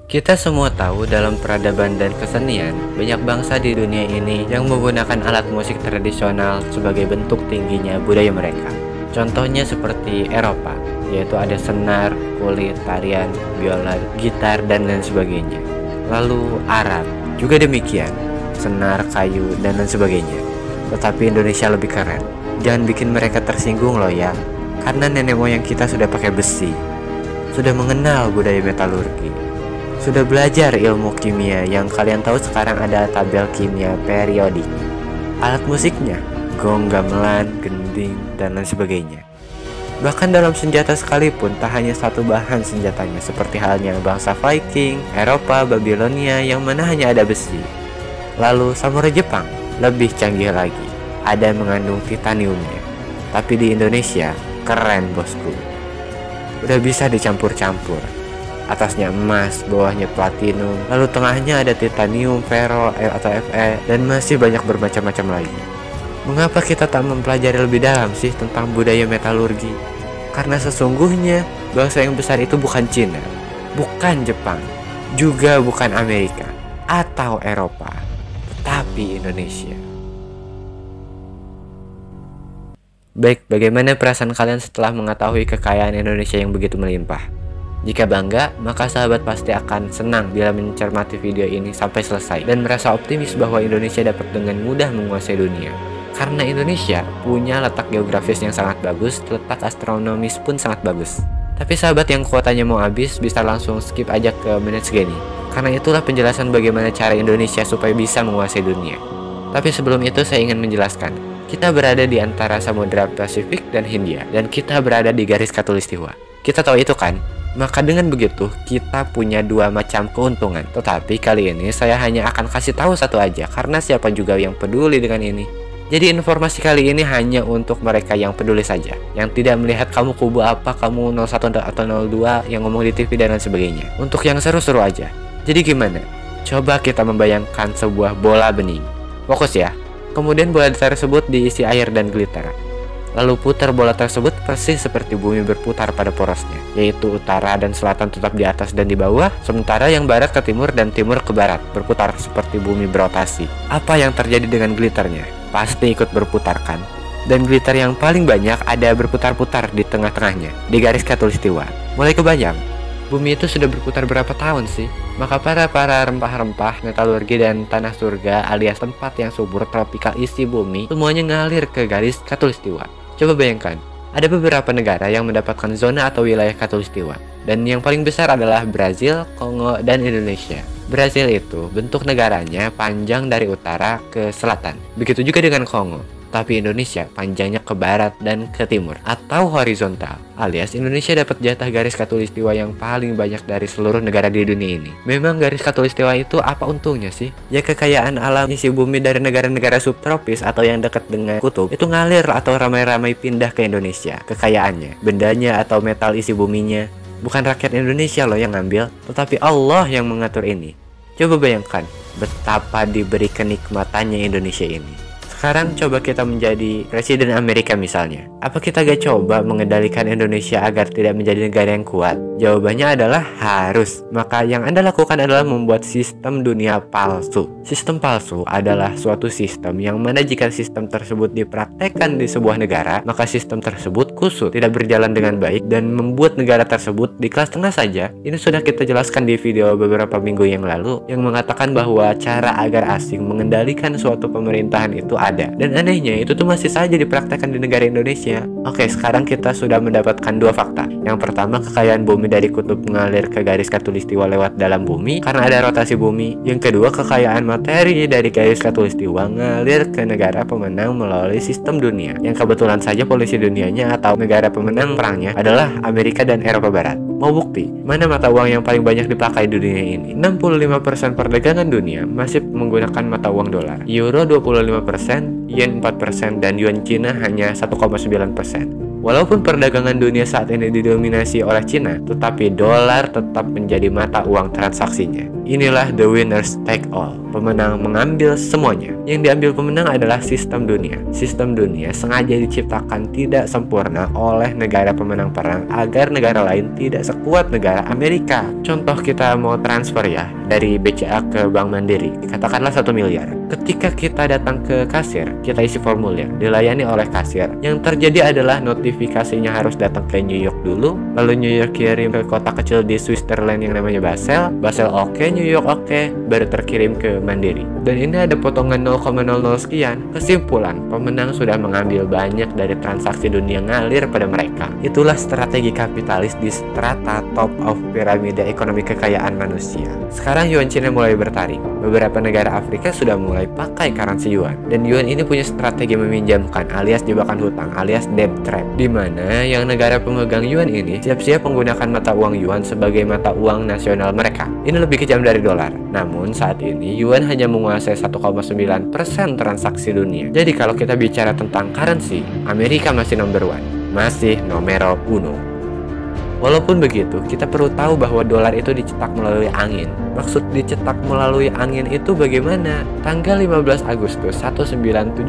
Kita semua tahu dalam peradaban dan kesenian, banyak bangsa di dunia ini yang menggunakan alat musik tradisional sebagai bentuk tingginya budaya mereka. Contohnya seperti Eropa, yaitu ada senar, kulit, tarian, biola, gitar, dan lain sebagainya. Lalu Arab, juga demikian, senar, kayu, dan lain sebagainya. Tetapi Indonesia lebih keren. Jangan bikin mereka tersinggung loh ya, karena nenek moyang kita sudah pakai besi, sudah mengenal budaya metalurgi, sudah belajar ilmu kimia yang kalian tahu sekarang ada tabel kimia periodik. Alat musiknya, gong, gamelan, gending, dan lain sebagainya. Bahkan dalam senjata sekalipun tak hanya satu bahan senjatanya, seperti halnya bangsa Viking, Eropa, Babilonia yang mana hanya ada besi. Lalu samurai Jepang, lebih canggih lagi, ada yang mengandung titaniumnya. Tapi di Indonesia, keren bosku. Udah bisa dicampur-campur. Atasnya emas, bawahnya platinum, lalu tengahnya ada titanium, ferro, atau Fe, dan masih banyak bermacam-macam lagi. Mengapa kita tak mempelajari lebih dalam sih tentang budaya metalurgi? Karena sesungguhnya bangsa yang besar itu bukan Cina, bukan Jepang, juga bukan Amerika atau Eropa, tetapi Indonesia. Baik, bagaimana perasaan kalian setelah mengetahui kekayaan Indonesia yang begitu melimpah? Jika bangga, maka sahabat pasti akan senang bila mencermati video ini sampai selesai dan merasa optimis bahwa Indonesia dapat dengan mudah menguasai dunia. Karena Indonesia punya letak geografis yang sangat bagus, letak astronomis pun sangat bagus. Tapi sahabat yang kuotanya mau habis bisa langsung skip aja ke menit segini. Karena itulah penjelasan bagaimana cara Indonesia supaya bisa menguasai dunia. Tapi sebelum itu saya ingin menjelaskan, kita berada di antara Samudra Pasifik dan Hindia, dan kita berada di garis khatulistiwa. Kita tahu itu kan? Maka dengan begitu, kita punya dua macam keuntungan. Tetapi kali ini saya hanya akan kasih tahu satu aja, karena siapa juga yang peduli dengan ini. Jadi informasi kali ini hanya untuk mereka yang peduli saja, yang tidak melihat kamu kubu apa, kamu 01 atau 02 yang ngomong di TV dan lain sebagainya. Untuk yang seru-seru aja. Jadi gimana? Coba kita membayangkan sebuah bola bening. Fokus ya. Kemudian bola tersebut diisi air dan glitter. Lalu putar bola tersebut persis seperti bumi berputar pada porosnya, yaitu utara dan selatan tetap di atas dan di bawah, sementara yang barat ke timur dan timur ke barat berputar seperti bumi berotasi. Apa yang terjadi dengan glitternya? Pasti ikut berputar kan? Dan glitter yang paling banyak ada berputar-putar di tengah-tengahnya, di garis khatulistiwa. Mulai kebayang? Bumi itu sudah berputar berapa tahun sih? Maka para rempah-rempah, metalurgi, dan tanah surga alias tempat yang subur tropikal isi bumi semuanya ngalir ke garis khatulistiwa. Coba bayangkan, ada beberapa negara yang mendapatkan zona atau wilayah khatulistiwa, dan yang paling besar adalah Brazil, Kongo, dan Indonesia. Brazil itu bentuk negaranya panjang dari utara ke selatan, begitu juga dengan Kongo. Tapi Indonesia panjangnya ke barat dan ke timur atau horizontal, alias Indonesia dapat jatah garis khatulistiwa yang paling banyak dari seluruh negara di dunia ini. Memang garis khatulistiwa itu apa untungnya sih? Ya kekayaan alam isi bumi dari negara-negara subtropis atau yang dekat dengan kutub itu ngalir atau ramai-ramai pindah ke Indonesia. Kekayaannya, bendanya atau metal isi buminya, bukan rakyat Indonesia loh yang ngambil, tetapi Allah yang mengatur ini. Coba bayangkan betapa diberi kenikmatannya Indonesia ini. Sekarang coba kita menjadi presiden Amerika misalnya. Apa kita gak coba mengendalikan Indonesia agar tidak menjadi negara yang kuat? Jawabannya adalah harus. Maka yang Anda lakukan adalah membuat sistem dunia palsu. Sistem palsu adalah suatu sistem yang mana jika sistem tersebut dipraktekkan di sebuah negara, maka sistem tersebut kusut, tidak berjalan dengan baik, dan membuat negara tersebut di kelas tengah saja. Ini sudah kita jelaskan di video beberapa minggu yang lalu, yang mengatakan bahwa cara agar asing mengendalikan suatu pemerintahan itu ada. Dan anehnya itu tuh masih saja dipraktekkan di negara Indonesia. Oke, sekarang kita sudah mendapatkan dua fakta. Yang pertama, kekayaan bumi dari kutub mengalir ke garis khatulistiwa lewat dalam bumi karena ada rotasi bumi. Yang kedua, kekayaan materi dari garis khatulistiwa ngalir ke negara pemenang melalui sistem dunia, yang kebetulan saja polisi dunianya atau negara pemenang perangnya adalah Amerika dan Eropa Barat. Mau bukti? Mana mata uang yang paling banyak dipakai di dunia ini? 65% perdagangan dunia masih menggunakan mata uang dolar. Euro 25%, yen 4%, dan yuan Cina hanya 1,9%. Walaupun perdagangan dunia saat ini didominasi oleh Cina, tetapi dolar tetap menjadi mata uang transaksinya. Inilah the winners take all. Pemenang mengambil semuanya. Yang diambil pemenang adalah sistem dunia. Sistem dunia sengaja diciptakan tidak sempurna oleh negara pemenang perang agar negara lain tidak sekuat negara Amerika. Contoh, kita mau transfer ya dari BCA ke Bank Mandiri, katakanlah 1 miliar. Ketika kita datang ke kasir, kita isi formulir, dilayani oleh kasir. Yang terjadi adalah notifikasinya harus datang ke New York dulu, lalu New York kirim ke kota kecil di Switzerland yang namanya Basel, Basel oke, New York oke, baru terkirim ke Mandiri. Dan ini ada potongan 0,00 sekian. Kesimpulan, pemenang sudah mengambil banyak dari transaksi dunia ngalir pada mereka. Itulah strategi kapitalis di strata top of piramida ekonomi kekayaan manusia. Sekarang yuan Cina mulai bertaring. Beberapa negara Afrika sudah mulai pakai currency yuan. Dan yuan ini punya strategi meminjamkan alias jebakan hutang alias debt trap, di mana yang negara pemegang yuan ini siap-siap menggunakan mata uang yuan sebagai mata uang nasional mereka. Ini lebih kejam dari dolar. Namun saat ini yuan hanya menguasai 1,9% transaksi dunia. Jadi kalau kita bicara tentang currency, Amerika masih number one, masih nomor uno. Walaupun begitu, kita perlu tahu bahwa dolar itu dicetak melalui angin. Maksud dicetak melalui angin itu bagaimana? Tanggal 15 Agustus 1971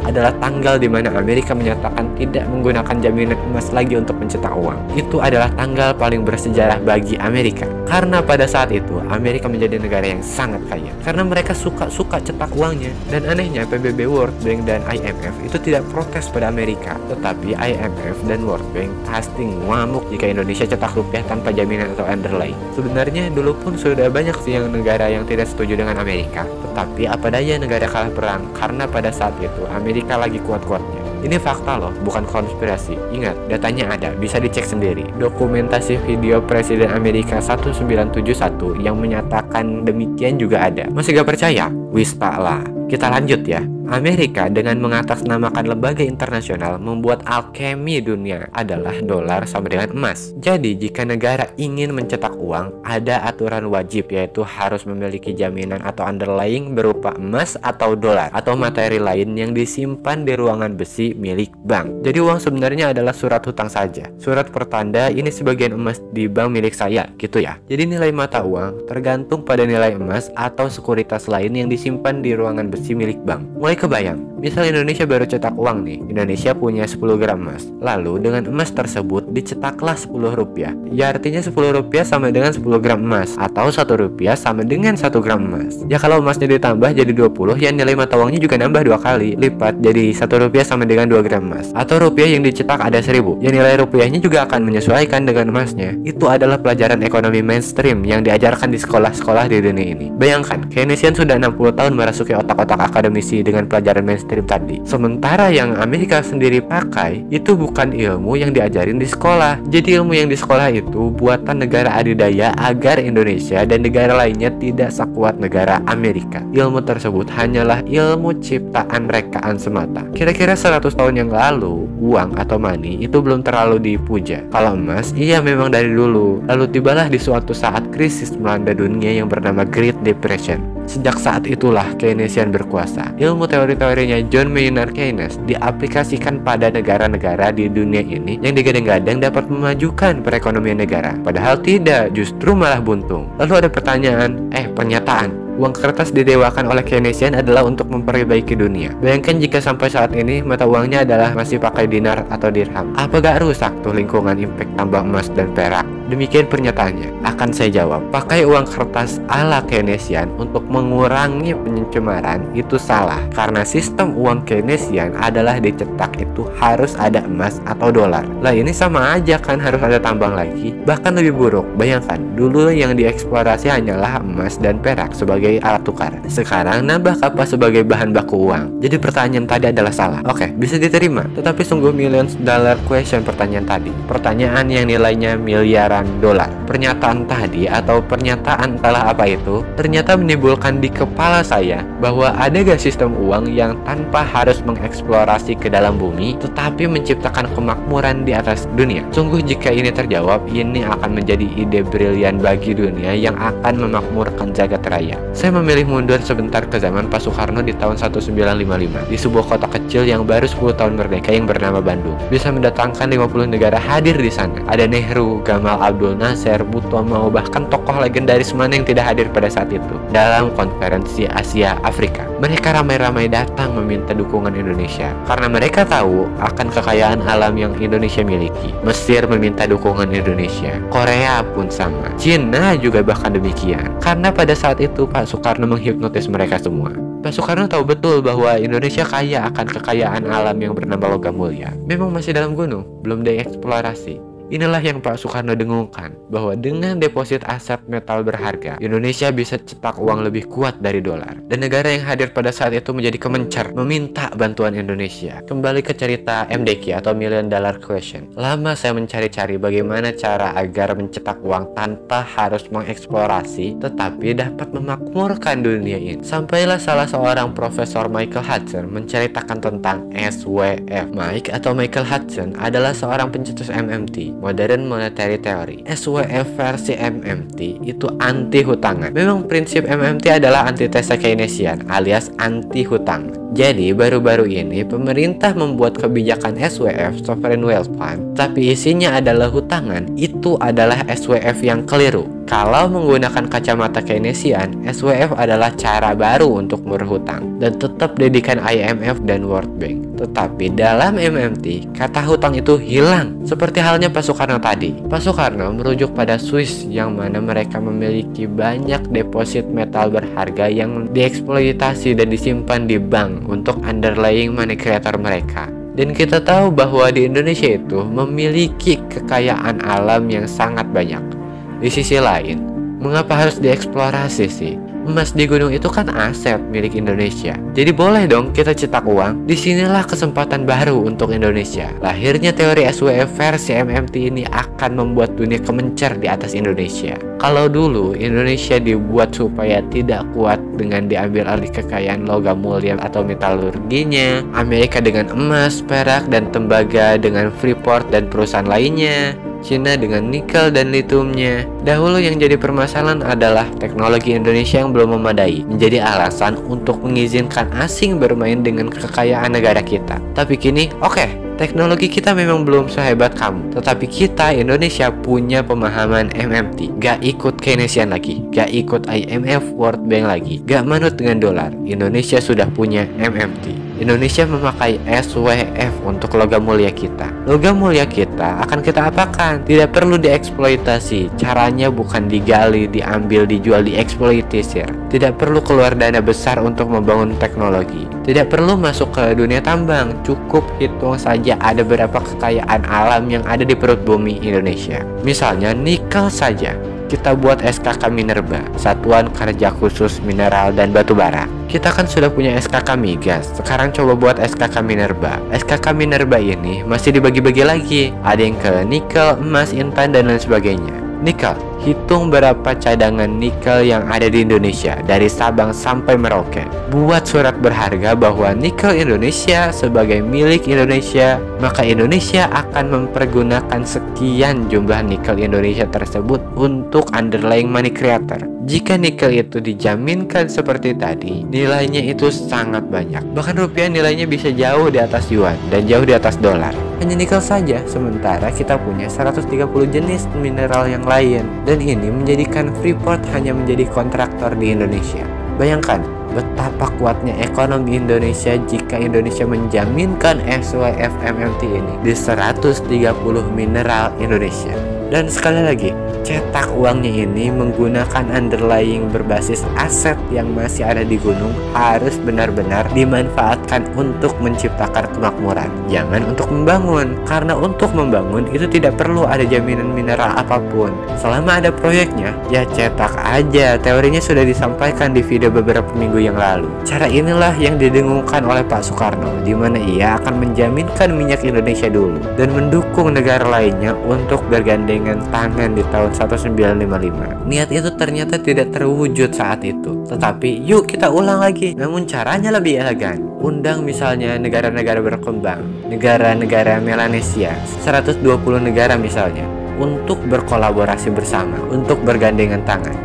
adalah tanggal di mana Amerika menyatakan tidak menggunakan jaminan emas lagi untuk mencetak uang. Itu adalah tanggal paling bersejarah bagi Amerika. Karena pada saat itu, Amerika menjadi negara yang sangat kaya. Karena mereka suka cetak uangnya. Dan anehnya, PBB, World Bank, dan IMF itu tidak protes pada Amerika. Tetapi IMF dan World Bank pasti ngamuk jika Indonesia cetak rupiah tanpa jaminan atau underlying. Sebenarnya dulu pun sudah banyak sih yang negara yang tidak setuju dengan Amerika. Tetapi apa daya negara kalah perang, karena pada saat itu Amerika lagi kuat-kuatnya. Ini fakta loh, bukan konspirasi. Ingat, datanya ada, bisa dicek sendiri. Dokumentasi video Presiden Amerika 1971 yang menyatakan demikian juga ada. Masih gak percaya? Wis tak lah. Kita lanjut ya. Amerika dengan mengatasnamakan lembaga internasional membuat alkemi dunia adalah dolar sama dengan emas. Jadi jika negara ingin mencetak uang, ada aturan wajib, yaitu harus memiliki jaminan atau underlying berupa emas atau dolar atau materi lain yang disimpan di ruangan besi milik bank. Jadi uang sebenarnya adalah surat hutang saja. Surat pertanda ini sebagian emas di bank milik saya, gitu ya. Jadi nilai mata uang tergantung pada nilai emas atau sekuritas lain yang disimpan di ruangan besi milik bank. Mulai kebayang, misal Indonesia baru cetak uang nih. Indonesia punya 10 gram emas. Lalu dengan emas tersebut dicetaklah 10 rupiah. Ya artinya 10 rupiah sama dengan 10 gram emas, atau 1 rupiah sama dengan 1 gram emas. Ya kalau emasnya ditambah jadi 20, ya nilai mata uangnya juga nambah 2 kali lipat, jadi 1 rupiah sama dengan 2 gram emas. Atau rupiah yang dicetak ada 1000, ya nilai rupiahnya juga akan menyesuaikan dengan emasnya. Itu adalah pelajaran ekonomi mainstream yang diajarkan di sekolah-sekolah di dunia ini. Bayangkan, Keynesian sudah 60 tahun merasuki otak-otak akademisi dengan pelajaran mainstream tadi. Sementara yang Amerika sendiri pakai itu bukan ilmu yang diajarin di sekolah. Jadi ilmu yang di sekolah itu buatan negara adidaya agar Indonesia dan negara lainnya tidak sekuat negara Amerika. Ilmu tersebut hanyalah ilmu ciptaan rekaan semata. Kira-kira 100 tahun yang lalu, uang atau money itu belum terlalu dipuja. Kalau emas, iya memang dari dulu. Lalu tibalah di suatu saat krisis melanda dunia yang bernama Great Depression. Sejak saat itulah Keynesian berkuasa. Ilmu teori-teorinya John Maynard Keynes diaplikasikan pada negara-negara di dunia ini yang digadang-gadang dapat memajukan perekonomian negara. Padahal tidak, justru malah buntung. Lalu ada pernyataan. Uang kertas didewakan oleh Keynesian adalah untuk memperbaiki dunia. Bayangkan jika sampai saat ini mata uangnya adalah masih pakai dinar atau dirham. Apa gak rusak tuh lingkungan impact tambang emas dan perak? Demikian pernyataannya. Akan saya jawab, pakai uang kertas ala Keynesian untuk mengurangi pencemaran itu salah. Karena sistem uang Keynesian adalah dicetak itu harus ada emas atau dolar. Lah ini sama aja kan, harus ada tambang lagi. Bahkan lebih buruk. Bayangkan, dulu yang dieksplorasi hanyalah emas dan perak sebagai alat tukar. Sekarang nambah kapas sebagai bahan baku uang. Jadi pertanyaan tadi adalah salah. Oke, bisa diterima. Tetapi sungguh millions dollar question pertanyaan tadi. Pertanyaan yang nilainya miliaran pemakmuran dolar. Pernyataan tadi atau pernyataan entahlah apa itu ternyata menimbulkan di kepala saya bahwa ada gak sistem uang yang tanpa harus mengeksplorasi ke dalam bumi tetapi menciptakan kemakmuran di atas dunia. Sungguh jika ini terjawab, ini akan menjadi ide brilian bagi dunia yang akan memakmurkan jagat raya. Saya memilih mundur sebentar ke zaman Pak Soekarno di tahun 1955 di sebuah kota kecil yang baru 10 tahun merdeka yang bernama Bandung. Bisa mendatangkan 50 negara hadir di sana. Ada Nehru, Gamal Abdul Nasser, Butomo, bahkan tokoh legendaris mana yang tidak hadir pada saat itu dalam konferensi Asia Afrika. Mereka ramai-ramai datang meminta dukungan Indonesia karena mereka tahu akan kekayaan alam yang Indonesia miliki. Mesir meminta dukungan Indonesia, Korea pun sama, Cina juga bahkan demikian. Karena pada saat itu Pak Soekarno menghipnotis mereka semua. Pak Soekarno tahu betul bahwa Indonesia kaya akan kekayaan alam yang bernama logam mulia. Memang masih dalam gunung, belum dieksplorasi. Inilah yang Pak Soekarno dengungkan, bahwa dengan deposit aset metal berharga, Indonesia bisa cetak uang lebih kuat dari dolar. Dan negara yang hadir pada saat itu menjadi kemencer, meminta bantuan Indonesia. Kembali ke cerita MDQ atau Million Dollar Question. Lama saya mencari-cari bagaimana cara agar mencetak uang tanpa harus mengeksplorasi, tetapi dapat memakmurkan dunia ini. Sampailah salah seorang Profesor Michael Hudson menceritakan tentang SWF. Mike atau Michael Hudson adalah seorang pencetus MMT, Modern Monetary Theory. SWF versi MMT itu anti hutangan. Memang prinsip MMT adalah antitesa Keynesian alias anti hutang. Jadi baru-baru ini pemerintah membuat kebijakan SWF Sovereign Wealth Fund, tapi isinya adalah hutangan. Itu adalah SWF yang keliru. Kalau menggunakan kacamata Keynesian, SWF adalah cara baru untuk berhutang dan tetap didikan IMF dan World Bank. Tetapi dalam MMT, kata hutang itu hilang. Seperti halnya Pak Soekarno tadi. Pak Soekarno merujuk pada Swiss yang mana mereka memiliki banyak deposit metal berharga yang dieksploitasi dan disimpan di bank untuk underlying money creator mereka. Dan kita tahu bahwa di Indonesia itu memiliki kekayaan alam yang sangat banyak. Di sisi lain, mengapa harus dieksplorasi sih? Emas di gunung itu kan aset milik Indonesia. Jadi boleh dong kita cetak uang. Disinilah kesempatan baru untuk Indonesia. Lahirnya teori SWF versi MMT ini akan membuat dunia kemencer di atas Indonesia. Kalau dulu Indonesia dibuat supaya tidak kuat dengan diambil alih kekayaan logam mulia atau metalurginya, Amerika dengan emas, perak, dan tembaga dengan Freeport dan perusahaan lainnya, Cina dengan nikel dan litiumnya. Dahulu yang jadi permasalahan adalah teknologi Indonesia yang belum memadai, menjadi alasan untuk mengizinkan asing bermain dengan kekayaan negara kita. Tapi kini, oke, teknologi kita memang belum sehebat kamu, tetapi kita Indonesia punya pemahaman MMT. Gak ikut Keynesian lagi, gak ikut IMF, World Bank lagi, gak manut dengan dolar. Indonesia sudah punya MMT. Indonesia memakai SWF untuk logam mulia kita. Logam mulia kita akan kita apakan? Tidak perlu dieksploitasi. Caranya bukan digali, diambil, dijual, dieksploitisir. Tidak perlu keluar dana besar untuk membangun teknologi. Tidak perlu masuk ke dunia tambang. Cukup hitung saja ada berapa kekayaan alam yang ada di perut bumi Indonesia. Misalnya nikel saja. Kita buat SKK Minerba, Satuan Kerja Khusus Mineral dan Batu Bara. Kita kan sudah punya SKK Migas. Sekarang coba buat SKK Minerba. SKK Minerba ini masih dibagi-bagi lagi. Ada yang ke nikel, emas, intan, dan lain sebagainya. Nikel, hitung berapa cadangan nikel yang ada di Indonesia dari Sabang sampai Merauke. Buat surat berharga bahwa nikel Indonesia sebagai milik Indonesia, maka Indonesia akan mempergunakan sekian jumlah nikel Indonesia tersebut untuk underlying money creator. Jika nikel itu dijaminkan seperti tadi, nilainya itu sangat banyak. Bahkan rupiah nilainya bisa jauh di atas yuan dan jauh di atas dolar. Hanya nikel saja, sementara kita punya 130 jenis mineral yang lain. Dan ini menjadikan Freeport hanya menjadi kontraktor di Indonesia. Bayangkan betapa kuatnya ekonomi Indonesia jika Indonesia menjaminkan SWF MMT ini di 130 mineral Indonesia. Dan sekali lagi, cetak uangnya ini menggunakan underlying berbasis aset yang masih ada di gunung harus benar-benar dimanfaatkan untuk menciptakan kemakmuran, jangan untuk membangun. Karena untuk membangun itu tidak perlu ada jaminan mineral apapun. Selama ada proyeknya, ya cetak aja. Teorinya sudah disampaikan di video beberapa minggu yang lalu. Cara inilah yang didengungkan oleh Pak Soekarno, di mana ia akan menjaminkan minyak Indonesia dulu dan mendukung negara lainnya untuk bergandengan tangan di tahun 1955. Niat itu ternyata tidak terwujud saat itu. Tetapi yuk kita ulang lagi, namun caranya lebih elegan. Undang misalnya negara-negara berkembang, negara-negara Melanesia, 120 negara misalnya, untuk berkolaborasi bersama, untuk bergandengan tangan.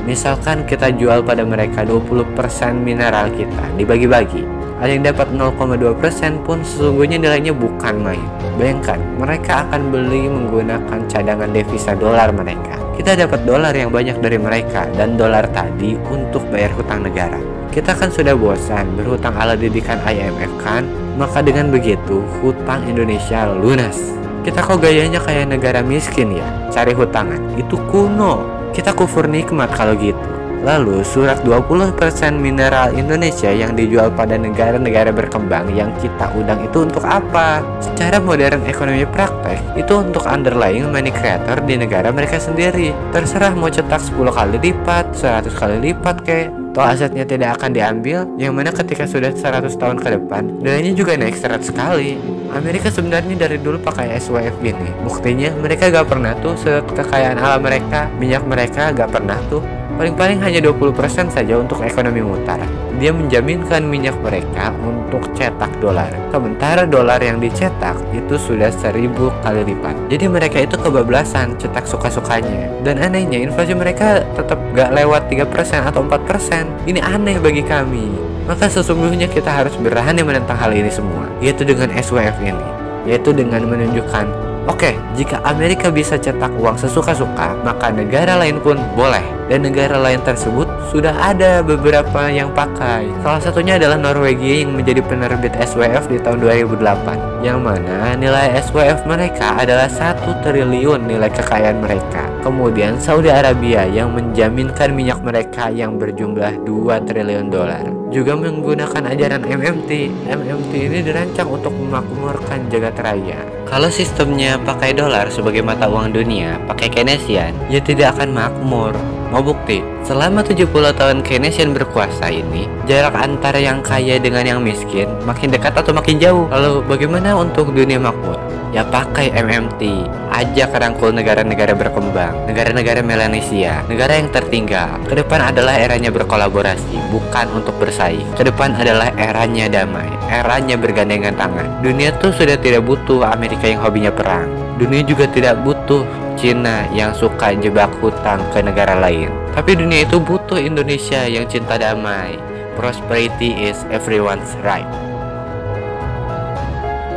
Misalkan kita jual pada mereka 20% mineral kita, dibagi-bagi. Ada yang dapat 0,2% pun sesungguhnya nilainya bukan main. Bayangkan, mereka akan beli menggunakan cadangan devisa dolar mereka. Kita dapat dolar yang banyak dari mereka, dan dolar tadi untuk bayar hutang negara. Kita kan sudah bosan berhutang ala didikan IMF kan? Maka dengan begitu, hutang Indonesia lunas. Kita kok gayanya kayak negara miskin ya, cari hutangan. Itu kuno. Kita kufur nikmat kalau gitu. Lalu surat 20% mineral Indonesia yang dijual pada negara-negara berkembang yang kita undang itu untuk apa? Secara modern ekonomi praktek, itu untuk underlying money creator di negara mereka sendiri. Terserah mau cetak 10 kali lipat, 100 kali lipat kek. Toh asetnya tidak akan diambil, yang mana ketika sudah 100 tahun ke depan, nilainya juga naik 100 kali. Amerika sebenarnya dari dulu pakai SWF gini. Buktinya mereka gak pernah tuh kekayaan alam mereka, minyak mereka gak pernah tuh. Paling-paling hanya 20% saja untuk ekonomi mutar. Dia menjaminkan minyak mereka untuk cetak dolar. Sementara dolar yang dicetak itu sudah 1000 kali lipat. Jadi mereka itu kebablasan cetak suka-sukanya. Dan anehnya inflasi mereka tetap gak lewat 3% atau 4%. Ini aneh bagi kami. Maka sesungguhnya kita harus berani menentang hal ini semua, yaitu dengan SWF ini, yaitu dengan menunjukkan, oke, jika Amerika bisa cetak uang sesuka-suka, maka negara lain pun boleh. Dan negara lain tersebut sudah ada beberapa yang pakai. Salah satunya adalah Norwegia yang menjadi penerbit SWF di tahun 2008, yang mana nilai SWF mereka adalah 1 triliun nilai kekayaan mereka. Kemudian Saudi Arabia yang menjaminkan minyak mereka yang berjumlah 2 triliun dolar, juga menggunakan ajaran MMT. MMT ini dirancang untuk memakmurkan jagat raya. Kalau sistemnya pakai dolar sebagai mata uang dunia, pakai Keynesian, ya tidak akan makmur. Mau bukti? Selama 70 tahun Keynesian berkuasa ini, jarak antara yang kaya dengan yang miskin makin dekat atau makin jauh. Lalu bagaimana untuk dunia makmur? Ya pakai MMT, ajak rangkul negara-negara berkembang, negara-negara Melanesia, negara yang tertinggal. Kedepan adalah eranya berkolaborasi, bukan untuk bersaing. Kedepan adalah eranya damai, eranya bergandengan tangan. Dunia tuh sudah tidak butuh Amerika yang hobinya perang. Dunia juga tidak butuh Cina yang suka jebak hutang ke negara lain. Tapi dunia itu butuh Indonesia yang cinta damai. Prosperity is everyone's right.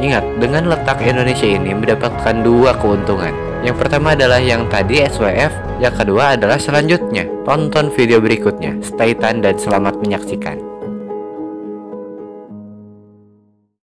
Ingat, dengan letak Indonesia ini mendapatkan 2 keuntungan. Yang pertama adalah yang tadi SWF, yang kedua adalah selanjutnya. Tonton video berikutnya. Stay tune dan selamat menyaksikan.